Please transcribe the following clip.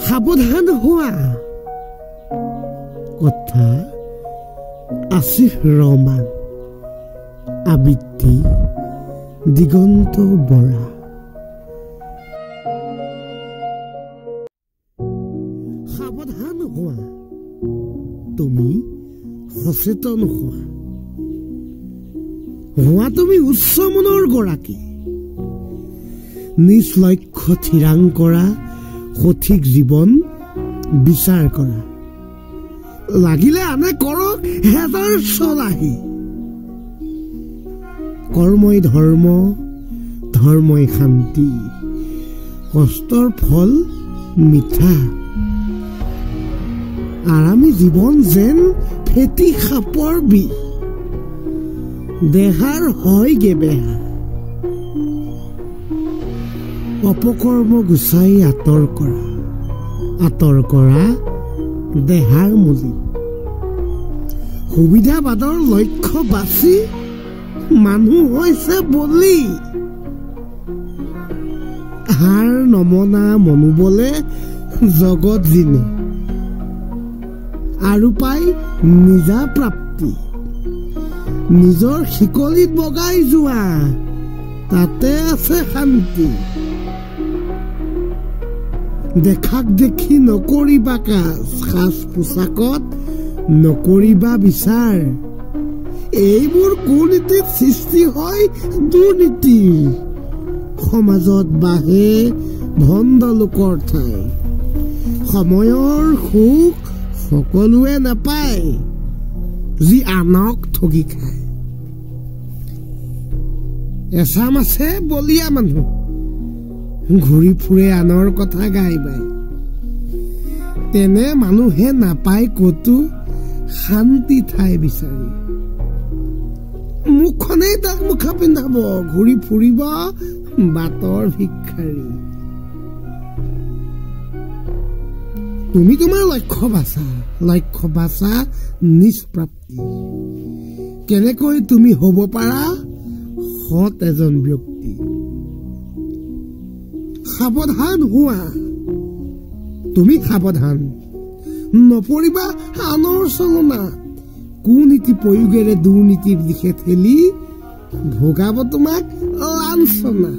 সাৱধান হোৱা কথা আসিফ ৰহমান আবৃত্তি দিগন্ত বৰা সাৱধান হোৱা তুমি সচেতন হোৱা তুমি উচ্চ মনৰ গৰাকী নিজ লক্ষ্য থিৰাং কৰা সঠিক জীৱন বিচাৰ কৰা লাগিলে আনে কৰক হেজাৰ চলাহি কৰ্মই ধৰ্ম ধৰ্মই শান্তি কষ্টৰ ফল মিঠা আৰামী জীৱন যেন ফেটি সাপৰ বিষ দেহাৰ হয়গে বেয়া অপকৰ্ম গুচাই আঁতৰ কৰা দেহাৰ মলি সুবিধাবাদৰ লক্ষ্য বাছি মানুহ হৈছে বলি হাৰ নমনা মনোবলে জগত জিনে আৰু পাই নিজা প্ৰাপ্তি নিজৰ শিকলিত বগাই যোৱা তাতে আছে শান্তি দেখাক দেখি নকৰিবা কাজ সাজ পোছাকত নকৰিবা বিচাৰ এইবোৰ কুনীতিত সৃষ্টি হয় দুৰ্নীতি সমাজত বাঢ়ে ভণ্ড লোকৰ ঠাই সময়ৰ সুখ সকলোৱে নাপায় যি আনক ঠগি খায় এচাম আছে বলিয়া মানুহ ঘূৰি ফুৰে আনৰ কথা গাই বাই তেনে মানুহে নাপায় কতো শান্তি ঠাই বিচাৰি মুখখনেই তাক মুখা পিন্ধাব ঘূৰি ফুৰিব বাটৰ ভিক্ষাৰী তুমি তোমাৰ লক্ষ্য বাছা নিজ প্ৰাপ্তি কেনেকৈ তুমি হ'ব পাৰা সৎ এজন ব্যক্তি সাৱধান হোৱা তুমি সাৱধান নপৰিবা আনৰ চলনা কুনীতি প্ৰয়োগেৰে দুৰ্নীতিৰ দিশে ঠেলি ভোগাব তোমাক লাঞ্ছনা